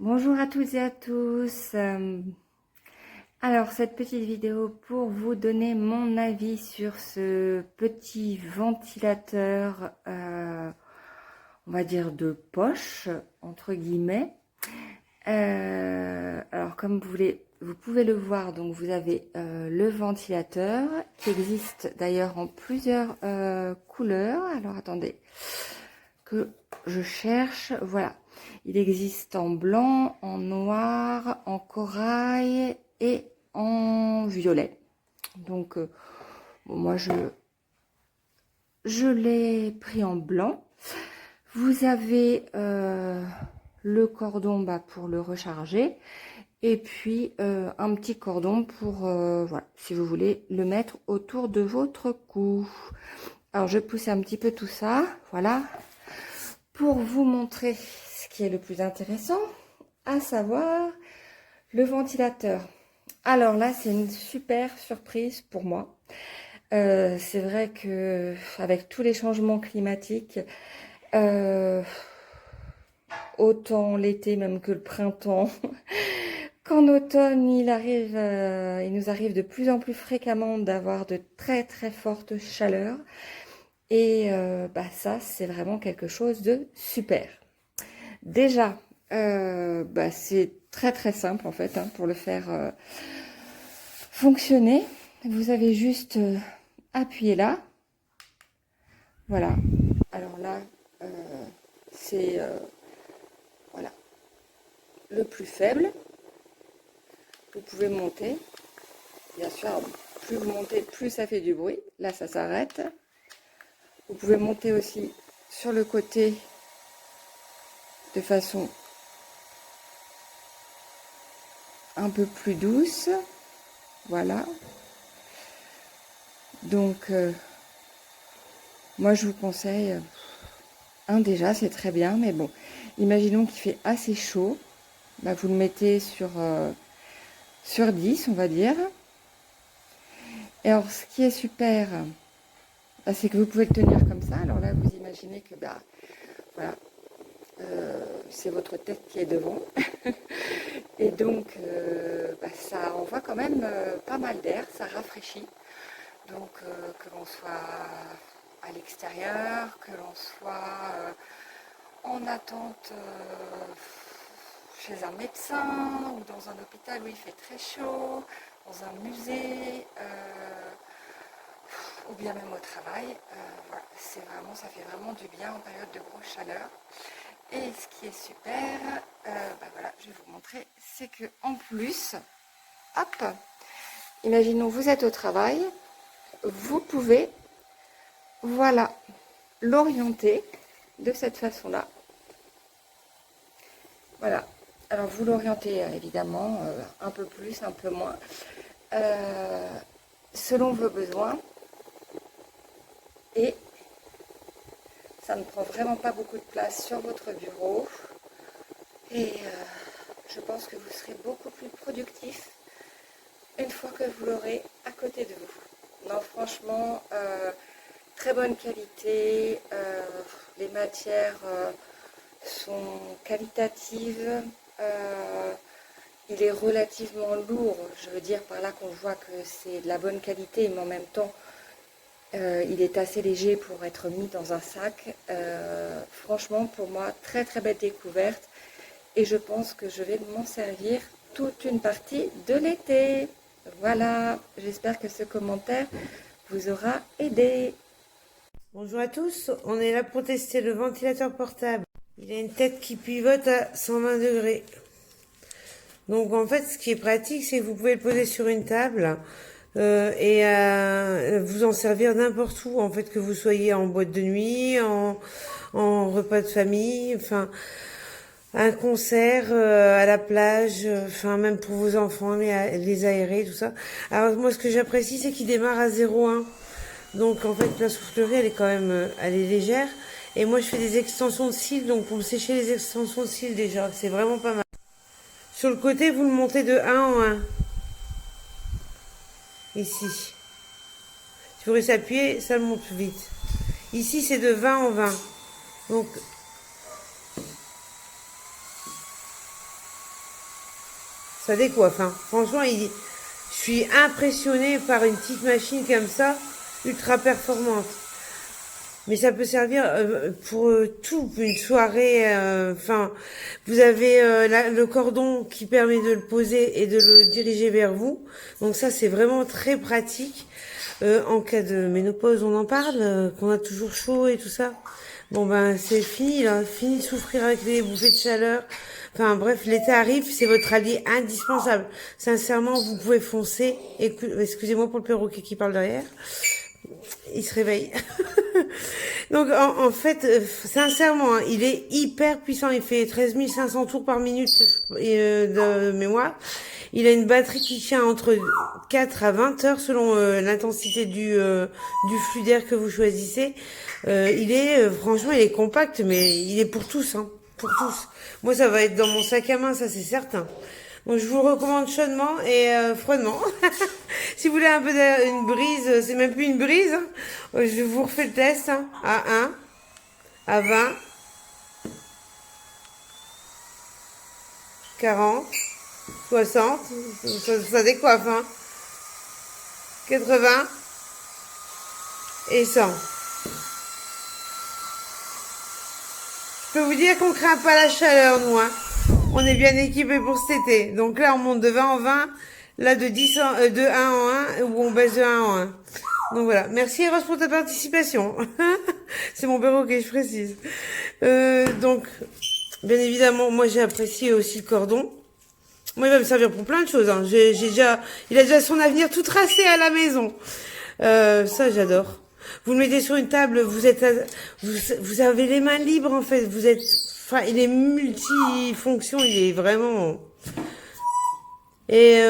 Bonjour à toutes et à tous. Alors, cette petite vidéo pour vous donner mon avis sur ce petit ventilateur, on va dire de poche, entre guillemets. Alors, comme vous pouvez le voir, donc vous avez le ventilateur qui existe d'ailleurs en plusieurs couleurs. Alors, attendez que je cherche. Voilà. Il existe en blanc, en noir, en corail et en violet. Donc, bon, moi, je l'ai pris en blanc. Vous avez le cordon pour le recharger. Et puis, un petit cordon pour, voilà, si vous voulez le mettre autour de votre cou. Alors, je pousse un petit peu tout ça. Voilà. Pour vous montrer ce qui est le plus intéressant, à savoir le ventilateur. Alors là, c'est une super surprise pour moi. C'est vrai que avec tous les changements climatiques, autant l'été même que le printemps, qu'en automne, il nous arrive de plus en plus fréquemment d'avoir de très très fortes chaleurs. Et ça, c'est vraiment quelque chose de super. Déjà, c'est très très simple en fait pour le faire fonctionner. Vous avez juste appuyé là. Voilà. Alors là, c'est voilà, le plus faible. Vous pouvez monter. Bien sûr, plus vous montez, plus ça fait du bruit. Là, ça s'arrête. Vous pouvez monter aussi sur le côté de façon un peu plus douce. Voilà. Donc, moi, je vous conseille, déjà, c'est très bien, mais bon, imaginons qu'il fait assez chaud. Vous le mettez sur 10, on va dire. Et alors, ce qui est super, c'est que vous pouvez le tenir comme ça. Alors là, vous imaginez que, voilà, c'est votre tête qui est devant. Et donc, ça envoie quand même pas mal d'air, ça rafraîchit. Donc, que l'on soit à l'extérieur, que l'on soit en attente chez un médecin ou dans un hôpital où il fait très chaud, dans un musée ou bien même au travail. Voilà, ça fait vraiment du bien en période de grosse chaleur. Et ce qui est super, voilà, je vais vous montrer, c'est que en plus, hop, imaginons vous êtes au travail, vous pouvez, voilà, l'orienter de cette façon-là. Voilà. Alors vous l'orientez évidemment un peu plus, un peu moins, selon vos besoins. Et ça ne prend vraiment pas beaucoup de place sur votre bureau. Et je pense que vous serez beaucoup plus productif une fois que vous l'aurez à côté de vous. Non, franchement, très bonne qualité. Les matières sont qualitatives. Il est relativement lourd. Je veux dire par là qu'on voit que c'est de la bonne qualité, mais en même temps, il est assez léger pour être mis dans un sac. Franchement, pour moi, très très belle découverte. Et je pense que je vais m'en servir toute une partie de l'été. Voilà, j'espère que ce commentaire vous aura aidé. Bonjour à tous, on est là pour tester le ventilateur portable. Il a une tête qui pivote à 120 degrés. Donc en fait, ce qui est pratique, c'est que vous pouvez le poser sur une table et vous en servir n'importe où. En fait, que vous soyez en boîte de nuit, en repas de famille, enfin un concert à la plage, enfin même pour vos enfants, les aérer, tout ça. Alors moi, ce que j'apprécie, c'est qu'il démarre à 0,1. Donc en fait la soufflerie elle est quand même elle est légère. Et moi je fais des extensions de cils, donc pour me sécher les extensions de cils déjà, c'est vraiment pas mal. Sur le côté vous le montez de 1 en 1. Ici. Si vous restez appuyé, ça le monte plus vite. Ici c'est de 20 en 20. Donc Ça décoiffe, hein. Franchement, je suis impressionnée par une petite machine comme ça, ultra performante. Mais ça peut servir pour tout, une soirée. Enfin, vous avez le cordon qui permet de le poser et de le diriger vers vous. Donc ça, c'est vraiment très pratique. En cas de ménopause, on en parle, qu'on a toujours chaud et tout ça. Bon ben, c'est fini là, fini de souffrir avec les bouffées de chaleur. Enfin bref, l'été arrive, c'est votre allié indispensable. Sincèrement, vous pouvez foncer. Excusez-moi pour le perroquet qui parle derrière. Il se réveille. Donc en fait, sincèrement, hein, il est hyper puissant. Il fait 13 500 tours par minute de mémoire. Il a une batterie qui tient entre 4 à 20 heures selon l'intensité du flux d'air que vous choisissez. Franchement, il est compact, mais il est pour tous, hein, pour tous. Moi, ça va être dans mon sac à main, ça c'est certain. Donc je vous le recommande chaudement et froidement. Si vous voulez un peu une brise, c'est même plus une brise. Hein. Je vous refais le test, hein, à 1, à 20, 40, 60, ça décoiffe, hein, 80 et 100. Je peux vous dire qu'on craint pas la chaleur, nous, hein. On est bien équipés pour cet été. Donc là, on monte de 20 en 20. Là, de 1 en 1, où on baisse de 1 en 1. Donc voilà. Merci, Rose, pour ta participation. C'est mon perroquet, je précise. Donc, bien évidemment, moi, j'ai apprécié aussi le cordon. Moi, il va me servir pour plein de choses, hein. Il a déjà son avenir tout tracé à la maison. Ça, j'adore. Vous le mettez sur une table, vous avez les mains libres, en fait. Enfin, il est multifonction, il est vraiment... Et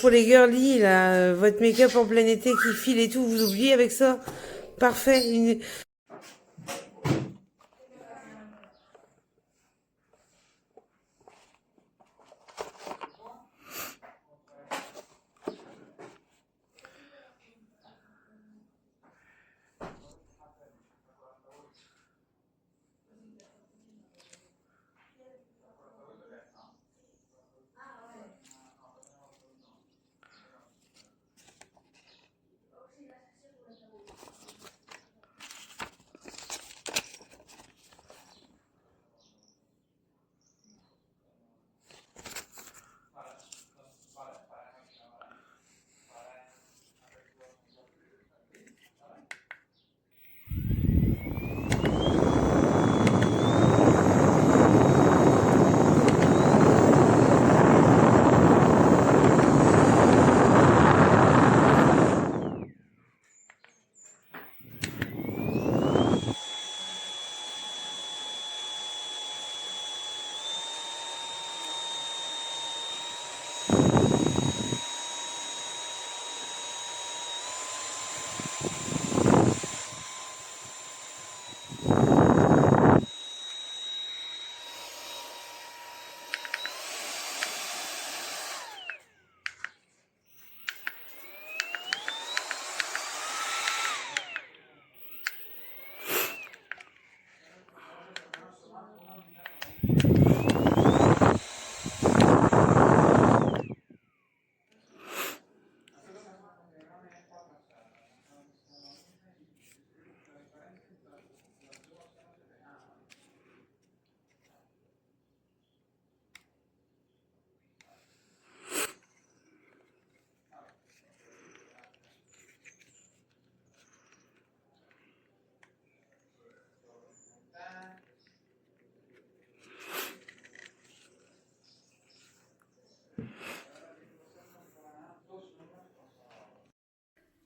pour les girlies, là, votre make-up en plein été qui file et tout, vous oubliez avec ça? Parfait.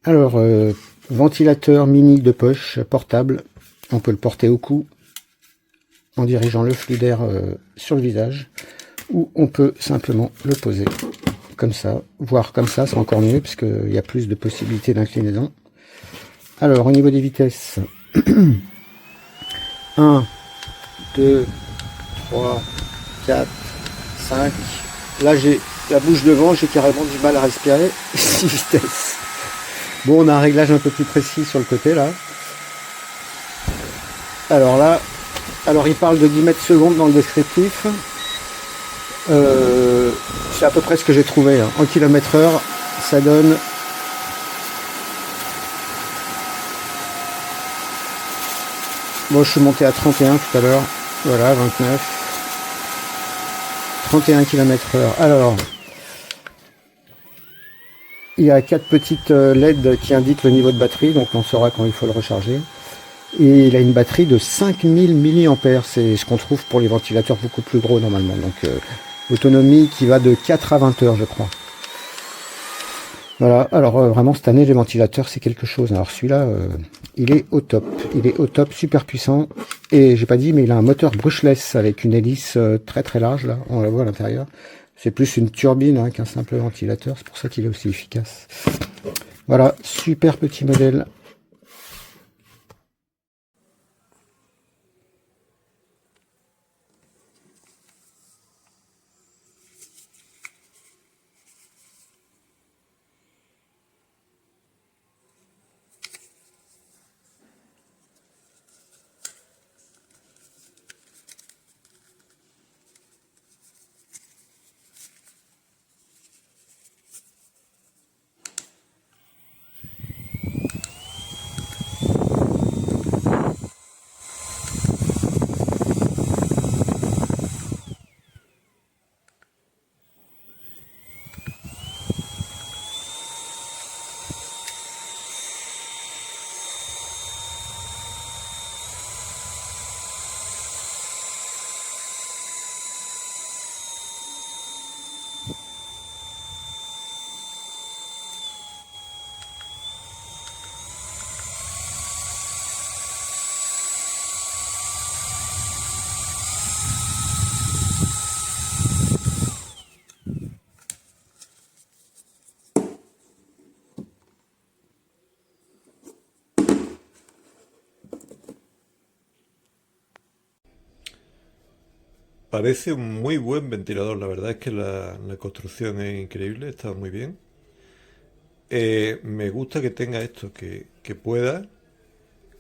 Alors, ventilateur mini de poche portable, on peut le porter au cou en dirigeant le flux d'air sur le visage, ou on peut simplement le poser comme ça, voire comme ça, c'est encore mieux puisqu'il y a plus de possibilités d'inclinaison. Alors, au niveau des vitesses, 1, 2, 3, 4, 5, là j'ai la bouche devant, j'ai carrément du mal à respirer, 6 vitesses. Bon, on a un réglage un peu plus précis sur le côté là. Alors là, il parle de 10 mètres secondes dans le descriptif. C'est à peu près ce que j'ai trouvé. Hein. En km/h, ça donne... Bon, je suis monté à 31 tout à l'heure. Voilà, 29. 31 km/h. Alors, il y a 4 petites LED qui indiquent le niveau de batterie, donc on saura quand il faut le recharger. Et il a une batterie de 5000 mAh, c'est ce qu'on trouve pour les ventilateurs beaucoup plus gros normalement. Donc autonomie qui va de 4 à 20 heures je crois. Voilà, alors vraiment cette année les ventilateurs c'est quelque chose. Alors celui-là il est au top, super puissant. Et j'ai pas dit mais il a un moteur brushless avec une hélice très très large là, on la voit à l'intérieur. C'est plus une turbine hein, qu'un simple ventilateur, c'est pour ça qu'il est aussi efficace. Voilà, super petit modèle. Parece un muy buen ventilador, la verdad es que la construcción es increíble, está muy bien. Me gusta que tenga esto, que pueda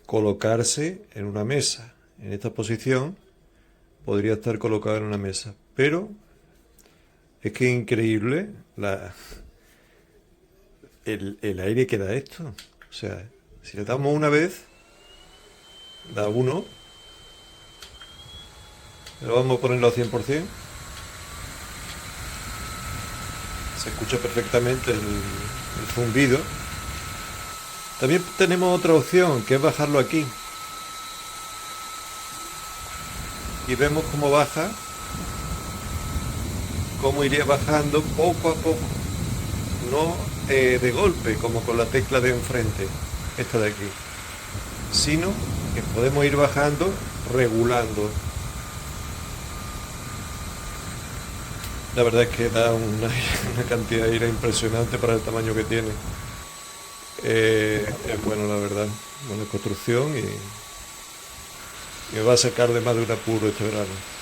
colocarse en una mesa. En esta posición podría estar colocado en una mesa, pero es que es increíble el aire que da esto. O sea, si le damos una vez, da uno. Pero vamos a ponerlo a 100%. Se escucha perfectamente el zumbido. También tenemos otra opción, que es bajarlo aquí. Y vemos cómo baja, cómo iría bajando poco a poco. No de golpe, como con la tecla de enfrente, esta de aquí. Sino que podemos ir bajando, regulando. La verdad es que da una cantidad de aire impresionante para el tamaño que tiene. Es bueno, la verdad. Buena construcción y me va a sacar de más de un apuro este verano.